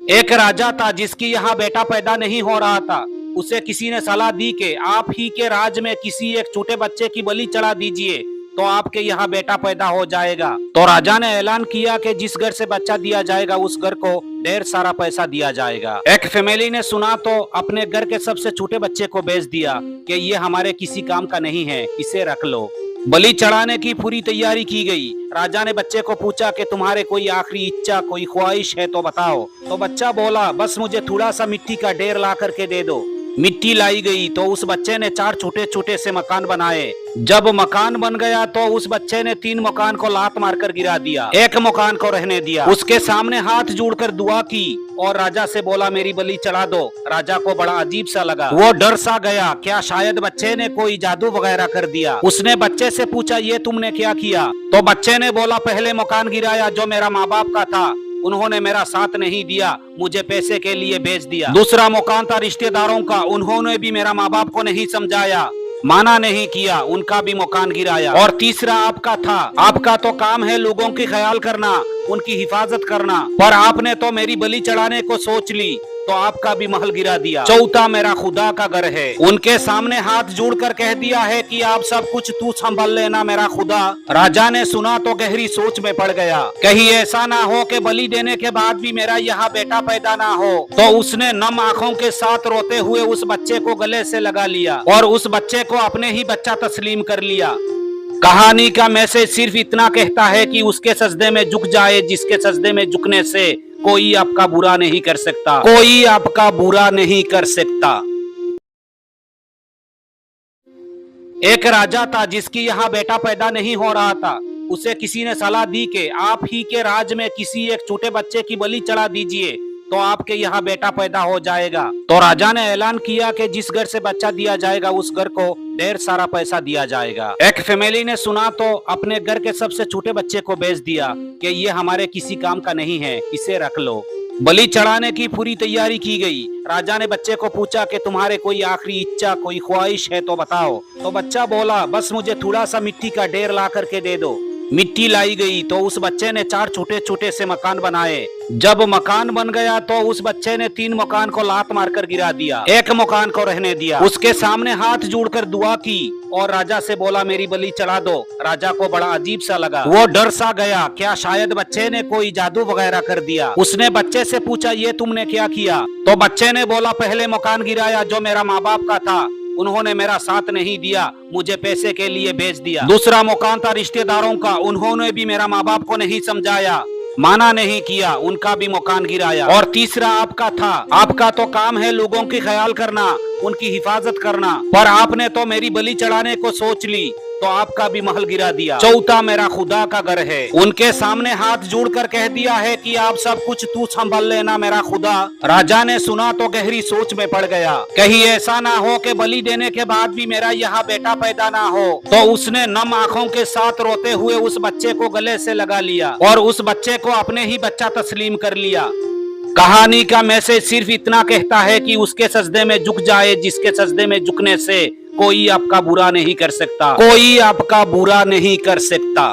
एक राजा था जिसकी यहाँ बेटा पैदा नहीं हो रहा था। उसे किसी ने सलाह दी कि आप ही के राज में किसी एक छोटे बच्चे की बलि चढ़ा दीजिए तो आपके यहाँ बेटा पैदा हो जाएगा। तो राजा ने ऐलान किया कि जिस घर से बच्चा दिया जाएगा उस घर को ढेर सारा पैसा दिया जाएगा। एक फैमिली ने सुना तो अपने घर के सबसे छोटे बच्चे को बेच दिया कि ये हमारे किसी काम का नहीं है, इसे रख लो। बलि चढ़ाने की पूरी तैयारी की गई। राजा ने बच्चे को पूछा कि तुम्हारे कोई आखिरी इच्छा, कोई ख्वाहिश है तो बताओ। तो बच्चा बोला, बस मुझे थोड़ा सा मिट्टी का ढेर ला करके दे दो। मिट्टी लाई गई तो उस बच्चे ने 4 छोटे छोटे से मकान बनाए। जब मकान बन गया तो उस बच्चे ने 3 मकान को लात मारकर गिरा दिया, एक मकान को रहने दिया। उसके सामने हाथ जोड़कर दुआ की और राजा से बोला, मेरी बलि चढ़ा दो। राजा को बड़ा अजीब सा लगा, वो डर सा गया, क्या शायद बच्चे ने कोई जादू वगैरह कर दिया। उसने बच्चे से पूछा, ये तुमने क्या किया? तो बच्चे ने बोला, पहले मकान गिराया जो मेरा माँ बाप का था, उन्होंने मेरा साथ नहीं दिया, मुझे पैसे के लिए बेच दिया। दूसरा मकान था रिश्तेदारों का, उन्होंने भी मेरा माँ बाप को नहीं समझाया, माना नहीं किया, उनका भी मकान गिराया। और तीसरा आपका था, आपका तो काम है लोगों की ख्याल करना, उनकी हिफाजत करना, पर आपने तो मेरी बलि चढ़ाने को सोच ली तो आपका भी महल गिरा दिया। चौथा मेरा खुदा का घर है, उनके सामने हाथ जोड़कर कह दिया है कि आप सब कुछ तू संभाल लेना मेरा खुदा। राजा ने सुना तो गहरी सोच में पड़ गया, कहीं ऐसा ना हो कि बलि देने के बाद भी मेरा यहाँ बेटा पैदा ना हो। तो उसने नम आंखों के साथ रोते हुए उस बच्चे को गले से लगा लिया और उस बच्चे को अपने ही बच्चा तस्लीम कर लिया। कहानी का मैसेज सिर्फ इतना कहता है कि उसके सजदे में झुक जाए जिसके सजदे में झुकने से कोई आपका बुरा नहीं कर सकता, कोई आपका बुरा नहीं कर सकता। एक राजा था जिसकी यहाँ बेटा पैदा नहीं हो रहा था। उसे किसी ने सलाह दी कि आप ही के राज में किसी एक छोटे बच्चे की बलि चढ़ा दीजिए तो आपके यहाँ बेटा पैदा हो जाएगा। तो राजा ने ऐलान किया कि जिस घर से बच्चा दिया जाएगा उस घर को ढेर सारा पैसा दिया जाएगा। एक फैमिली ने सुना तो अपने घर के सबसे छोटे बच्चे को बेच दिया कि ये हमारे किसी काम का नहीं है, इसे रख लो। बलि चढ़ाने की पूरी तैयारी की गई। राजा ने बच्चे को पूछा कि तुम्हारे कोई आखिरी इच्छा, कोई ख्वाहिश है तो बताओ। तो बच्चा बोला, बस मुझे थोड़ा सा मिट्टी का ढेर ला करके दे दो। मिट्टी लाई गई तो उस बच्चे ने 4 छोटे छोटे से मकान बनाए। जब मकान बन गया तो उस बच्चे ने 3 मकान को लात मारकर गिरा दिया, एक मकान को रहने दिया। उसके सामने हाथ जोड़कर दुआ की और राजा से बोला, मेरी बलि चढ़ा दो। राजा को बड़ा अजीब सा लगा, वो डर सा गया, क्या शायद बच्चे ने कोई जादू वगैरह कर दिया। उसने बच्चे से पूछा, ये तुमने क्या किया? तो बच्चे ने बोला, पहले मकान गिराया जो मेरा माँ बाप का था, उन्होंने मेरा साथ नहीं दिया, मुझे पैसे के लिए बेच दिया। दूसरा मकान था रिश्तेदारों का, उन्होंने भी मेरा माँ बाप को नहीं समझाया, माना नहीं किया, उनका भी मकान गिराया। और तीसरा आपका था, आपका तो काम है लोगों की ख्याल करना, उनकी हिफाजत करना, पर आपने तो मेरी बलि चढ़ाने को सोच ली तो आपका भी महल गिरा दिया। चौथा मेरा खुदा का घर है, उनके सामने हाथ जोड़कर कह दिया है कि आप सब कुछ तू संभाल लेना मेरा खुदा। राजा ने सुना तो गहरी सोच में पड़ गया, कहीं ऐसा ना हो कि बलि देने के बाद भी मेरा यहाँ बेटा पैदा ना हो। तो उसने नम आंखों के साथ रोते हुए उस बच्चे को गले से लगा लिया और उस बच्चे को अपने ही बच्चा तस्लीम कर लिया। कहानी का मैसेज सिर्फ इतना कहता है कि उसके सजदे में झुक जाए जिसके सजदे में झुकने से कोई आपका बुरा नहीं कर सकता, कोई आपका बुरा नहीं कर सकता।